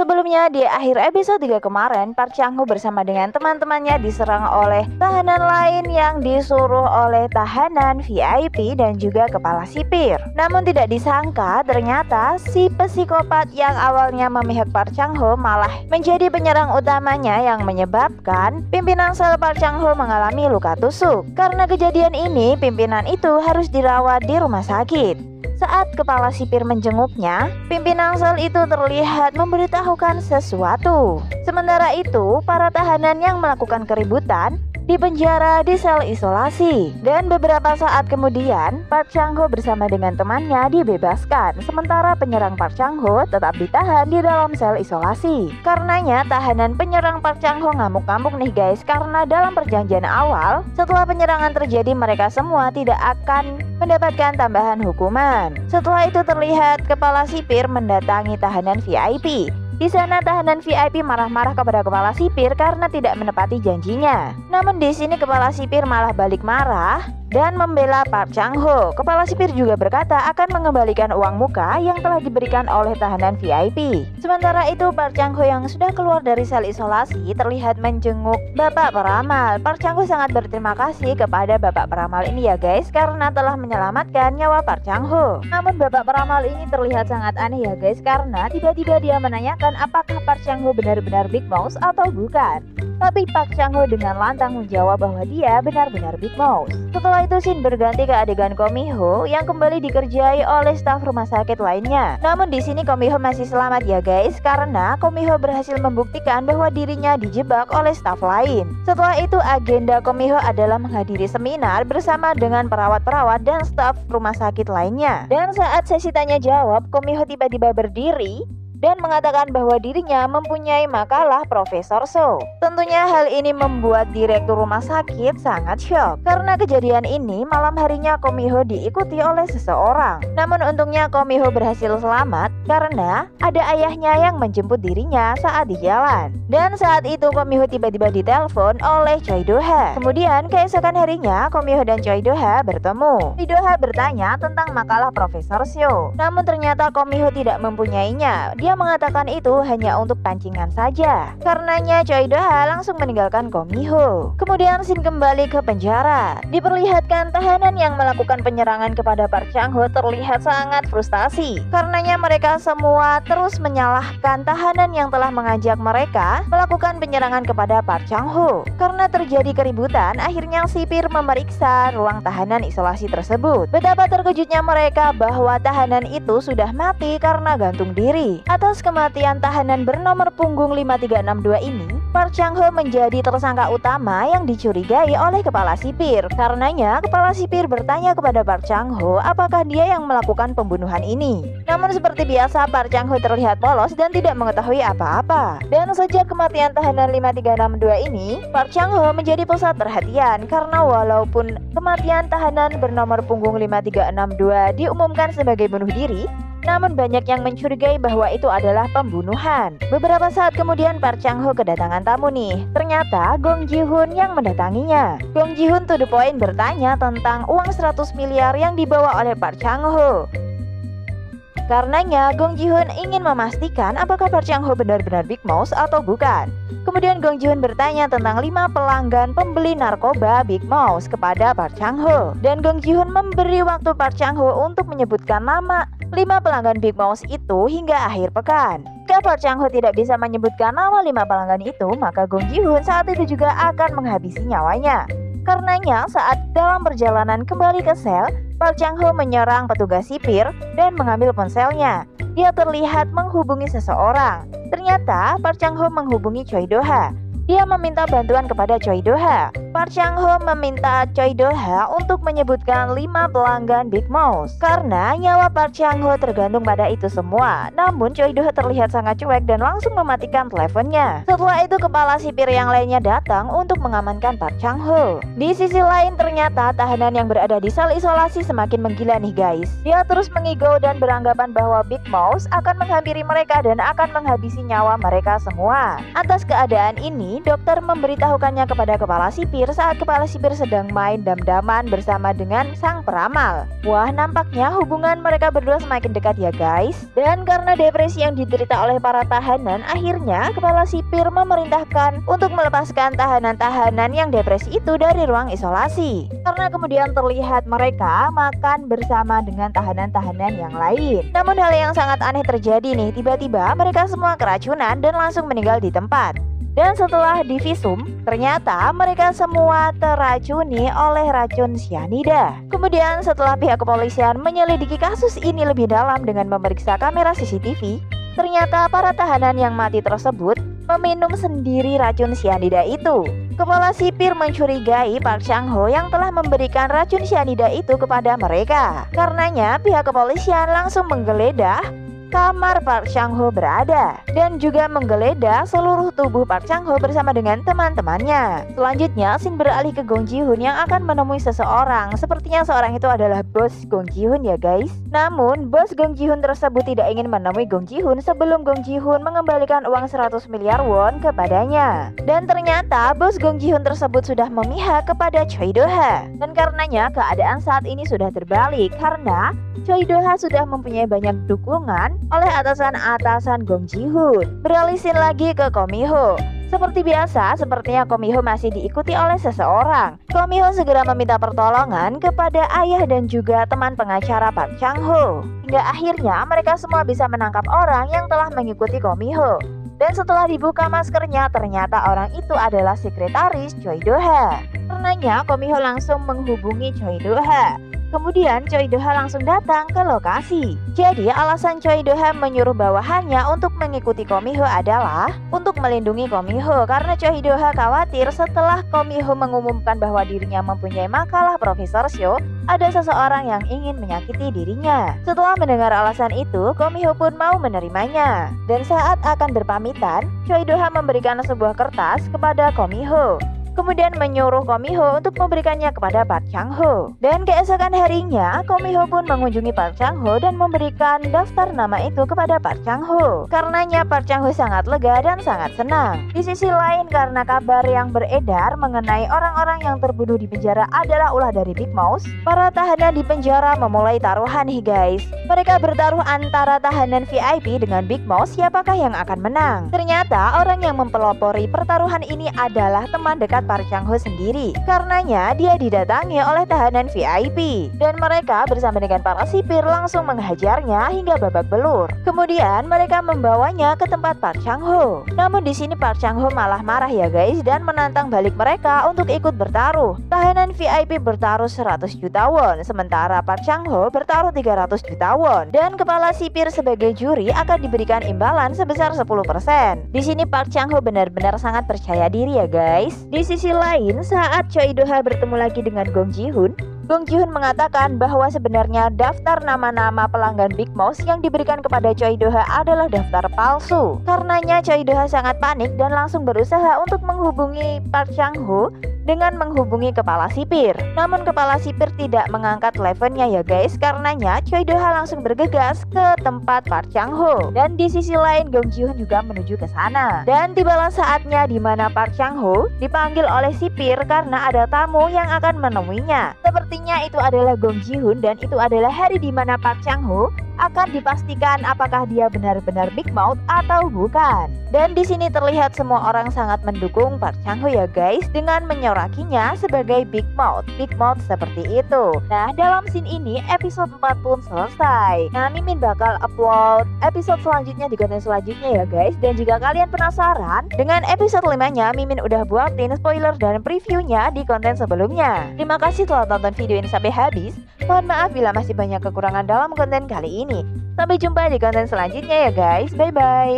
Sebelumnya di akhir episode 3 kemarin, Park Chang-ho bersama dengan teman-temannya diserang oleh tahanan lain yang disuruh oleh tahanan VIP dan juga kepala sipir. Namun tidak disangka ternyata si psikopat yang awalnya memihak Park Chang-ho malah menjadi penyerang utamanya yang menyebabkan pimpinan sel Park Chang-ho mengalami luka tusuk. Karena kejadian ini, pimpinan itu harus dirawat di rumah sakit. Saat kepala sipir menjenguknya, pimpinan sel itu terlihat memberitahukan sesuatu. Sementara itu, para tahanan yang melakukan keributan dipenjara di sel isolasi. Dan beberapa saat kemudian, Park Chang-ho bersama dengan temannya dibebaskan. Sementara penyerang Park Chang-ho tetap ditahan di dalam sel isolasi. Karenanya tahanan penyerang Park Chang-ho ngamuk-ngamuk nih guys, karena dalam perjanjian awal, setelah penyerangan terjadi mereka semua tidak akan mendapatkan tambahan hukuman. Setelah itu terlihat kepala sipir mendatangi tahanan VIP. Di sana tahanan VIP marah-marah kepada kepala sipir karena tidak menepati janjinya. Namun di sini kepala sipir malah balik marah dan membela Park Chang-ho. Kepala sipir juga berkata akan mengembalikan uang muka yang telah diberikan oleh tahanan VIP. Sementara itu Park Chang-ho yang sudah keluar dari sel isolasi terlihat menjenguk Bapak Peramal. Park Chang-ho sangat berterima kasih kepada Bapak Peramal ini ya guys, karena telah menyelamatkan nyawa Park Chang-ho. Namun Bapak Peramal ini terlihat sangat aneh ya guys, karena tiba-tiba dia menanyakan apakah Park Chang-ho benar-benar Big Mouse atau bukan. Tapi Park Chang-ho dengan lantang menjawab bahwa dia benar-benar Big Mouse. Setelah itu scene berganti ke adegan Ko Mi-ho yang kembali dikerjai oleh staf rumah sakit lainnya. Namun di sini Ko Mi-ho masih selamat ya guys, karena Ko Mi-ho berhasil membuktikan bahwa dirinya dijebak oleh staf lain. Setelah itu agenda Ko Mi-ho adalah menghadiri seminar bersama dengan perawat-perawat dan staf rumah sakit lainnya. Dan saat sesi tanya jawab, Ko Mi-ho tiba-tiba berdiri dan mengatakan bahwa dirinya mempunyai makalah Profesor So. Tentunya hal ini membuat direktur rumah sakit sangat shock. Karena kejadian ini malam harinya Ko Mi-ho diikuti oleh seseorang. Namun untungnya Ko Mi-ho berhasil selamat karena ada ayahnya yang menjemput dirinya saat di jalan. Dan saat itu Ko Mi-ho tiba-tiba ditelepon oleh Choi Do-ha. Kemudian keesokan harinya Ko Mi-ho dan Choi Do-ha bertemu. Choi Do-ha bertanya tentang makalah Profesor So. Namun ternyata Ko Mi-ho tidak mempunyainya. Dia mengatakan itu hanya untuk pancingan saja. Karenanya Choi Do-ha langsung meninggalkan Ko Mi-ho. Kemudian scene kembali ke penjara. Diperlihatkan tahanan yang melakukan penyerangan kepada Park Chang-ho terlihat sangat frustasi. Karenanya mereka semua terus menyalahkan tahanan yang telah mengajak mereka melakukan penyerangan kepada Park Chang-ho. Karena terjadi keributan, akhirnya sipir memeriksa ruang tahanan isolasi tersebut. Betapa terkejutnya mereka bahwa tahanan itu sudah mati karena gantung diri. Atas kematian tahanan bernomor punggung 5362 ini, Park Chang-ho menjadi tersangka utama yang dicurigai oleh kepala sipir. Karenanya, kepala sipir bertanya kepada Park Chang-ho apakah dia yang melakukan pembunuhan ini. Namun seperti biasa, Park Chang-ho terlihat polos dan tidak mengetahui apa-apa. Dan sejak kematian tahanan 5362 ini, Park Chang-ho menjadi pusat perhatian karena walaupun kematian tahanan bernomor punggung 5362 diumumkan sebagai bunuh diri, namun banyak yang mencurigai bahwa itu adalah pembunuhan. Beberapa saat kemudian Park Chang-ho kedatangan tamu nih. Ternyata Gong Ji-hoon yang mendatanginya. Gong Ji-hoon to the point bertanya tentang uang 100 miliar yang dibawa oleh Park Chang-ho. Karenanya Gong Ji-hoon ingin memastikan apakah Park Chang-ho benar-benar Big Mouse atau bukan. Kemudian Gong Ji-hoon bertanya tentang 5 pelanggan pembeli narkoba Big Mouse kepada Park Chang-ho. Dan Gong Ji-hoon memberi waktu Park Chang-ho untuk menyebutkan nama 5 pelanggan Big Mouse itu hingga akhir pekan. Jika Park Chang-ho tidak bisa menyebutkan nama 5 pelanggan itu, maka Gong Ji-hoon saat itu juga akan menghabisi nyawanya. Karenanya saat dalam perjalanan kembali ke sel, Park Chang-ho menyerang petugas sipir dan mengambil ponselnya. Dia terlihat menghubungi seseorang. Ternyata Park Chang-ho menghubungi Choi Do-ha. Dia meminta bantuan kepada Choi Do-ha. Park Chang-ho meminta Choi Do-ha untuk menyebutkan 5 pelanggan Big Mouse karena nyawa Park Chang-ho tergantung pada itu semua. Namun Choi Do-ha terlihat sangat cuek dan langsung mematikan teleponnya. Setelah itu kepala sipir yang lainnya datang untuk mengamankan Park Chang-ho. Di sisi lain ternyata tahanan yang berada di sel isolasi semakin menggila nih guys. Dia terus mengigau dan beranggapan bahwa Big Mouse akan menghampiri mereka dan akan menghabisi nyawa mereka semua. Atas keadaan ini ini dokter memberitahukannya kepada kepala sipir saat kepala sipir sedang main dam-daman bersama dengan sang peramal. Wah, nampaknya hubungan mereka berdua semakin dekat ya guys. Dan karena depresi yang diderita oleh para tahanan, akhirnya kepala sipir memerintahkan untuk melepaskan tahanan-tahanan yang depresi itu dari ruang isolasi. Karena kemudian terlihat mereka makan bersama dengan tahanan-tahanan yang lain. Namun hal yang sangat aneh terjadi nih, tiba-tiba mereka semua keracunan dan langsung meninggal di tempat. Dan setelah divisum, ternyata mereka semua teracuni oleh racun cyanida. Kemudian setelah pihak kepolisian menyelidiki kasus ini lebih dalam dengan memeriksa kamera CCTV, ternyata para tahanan yang mati tersebut meminum sendiri racun cyanida itu. Kepala sipir mencurigai Park Chang-ho yang telah memberikan racun cyanida itu kepada mereka. Karenanya pihak kepolisian langsung menggeledah kamar Park Chang-ho berada dan juga menggeledah seluruh tubuh Park Chang-ho bersama dengan teman-temannya. Selanjutnya, scene beralih ke Gong Ji-hoon yang akan menemui seseorang. Sepertinya seorang itu adalah bos Gong Ji-hoon ya guys. Namun, bos Gong Ji-hoon tersebut tidak ingin menemui Gong Ji-hoon sebelum Gong Ji-hoon mengembalikan uang 100 miliar won kepadanya. Dan ternyata bos Gong Ji-hoon tersebut sudah memihak kepada Choi Do-ha. Dan karenanya keadaan saat ini sudah terbalik karena Choi Do-ha sudah mempunyai banyak dukungan oleh atasan-atasan Gong Ji-hoon. Beralih scene lagi ke Ko Mi-ho. Seperti biasa, sepertinya Ko Mi-ho masih diikuti oleh seseorang. Ko Mi-ho segera meminta pertolongan kepada ayah dan juga teman pengacara Park Chang-ho. Hingga akhirnya mereka semua bisa menangkap orang yang telah mengikuti Ko Mi-ho. Dan setelah dibuka maskernya, ternyata orang itu adalah sekretaris Choi Do-ha. Karenanya Ko Mi-ho langsung menghubungi Choi Do-ha. Kemudian Choi Do-ha langsung datang ke lokasi. Jadi alasan Choi Do-ha menyuruh bawahannya untuk mengikuti Ko Mi-ho adalah untuk melindungi Ko Mi-ho, karena Choi Do-ha khawatir setelah Ko Mi-ho mengumumkan bahwa dirinya mempunyai makalah Profesor Show, ada seseorang yang ingin menyakiti dirinya. Setelah mendengar alasan itu, Ko Mi-ho pun mau menerimanya. Dan saat akan berpamitan, Choi Do-ha memberikan sebuah kertas kepada Ko Mi-ho. Kemudian menyuruh Ko Mi-ho untuk memberikannya kepada Park Chang-ho. Dan keesokan harinya, Ko Mi-ho pun mengunjungi Park Chang-ho dan memberikan daftar nama itu kepada Park Chang-ho. Karenanya Park Chang-ho sangat lega dan sangat senang. Di sisi lain, karena kabar yang beredar mengenai orang-orang yang terbunuh di penjara adalah ulah dari Big Mouth, para tahanan di penjara memulai taruhan nih guys. Mereka bertaruh antara tahanan VIP dengan Big Mouth, siapakah yang akan menang. Ternyata orang yang mempelopori pertaruhan ini adalah teman dekat Park Chang-ho sendiri. Karenanya dia didatangi oleh tahanan VIP dan mereka bersama dengan para sipir langsung menghajarnya hingga babak belur. Kemudian mereka membawanya ke tempat Park Chang-ho. Namun di sini Park Chang-ho malah marah ya guys dan menantang balik mereka untuk ikut bertaruh. Tahanan VIP bertaruh 100 juta won, sementara Park Chang-ho bertaruh 300 juta won. Dan kepala sipir sebagai juri akan diberikan imbalan sebesar 10%. Di sini Park Chang-ho benar-benar sangat percaya diri ya guys. Di sisi lain, saat Choi Do-ha bertemu lagi dengan Gong Ji-hoon, Gong Ji-hoon mengatakan bahwa sebenarnya daftar nama-nama pelanggan Big Mouth yang diberikan kepada Choi Do-ha adalah daftar palsu. Karenanya Choi Do-ha sangat panik dan langsung berusaha untuk menghubungi Park Chang-ho dengan menghubungi kepala sipir. Namun kepala sipir tidak mengangkat teleponnya ya guys, karenanya Choi Do-ha langsung bergegas ke tempat Park Chang-ho. Dan di sisi lain Gong Ji-hoon juga menuju ke sana. Dan tibalah saatnya di mana Park Chang-ho dipanggil oleh sipir karena ada tamu yang akan menemuinya. Sepertinya itu adalah Gong Ji-hoon dan itu adalah hari di mana Park Chang-ho akan dipastikan apakah dia benar-benar Big Mouth atau bukan. Dan di sini terlihat semua orang sangat mendukung Park Chang-ho ya guys dengan menyorakinya sebagai Big Mouth. Big Mouth seperti itu. Nah, dalam scene ini episode 4 pun selesai. Nah, Mimin bakal upload episode selanjutnya di konten selanjutnya ya guys. Dan jika kalian penasaran dengan episode 5-nya, Mimin udah buatin spoiler dan previewnya di konten sebelumnya. Terima kasih telah tonton video ini sampai habis. Mohon maaf bila masih banyak kekurangan dalam konten kali ini. Sampai jumpa di konten selanjutnya ya guys. Bye bye.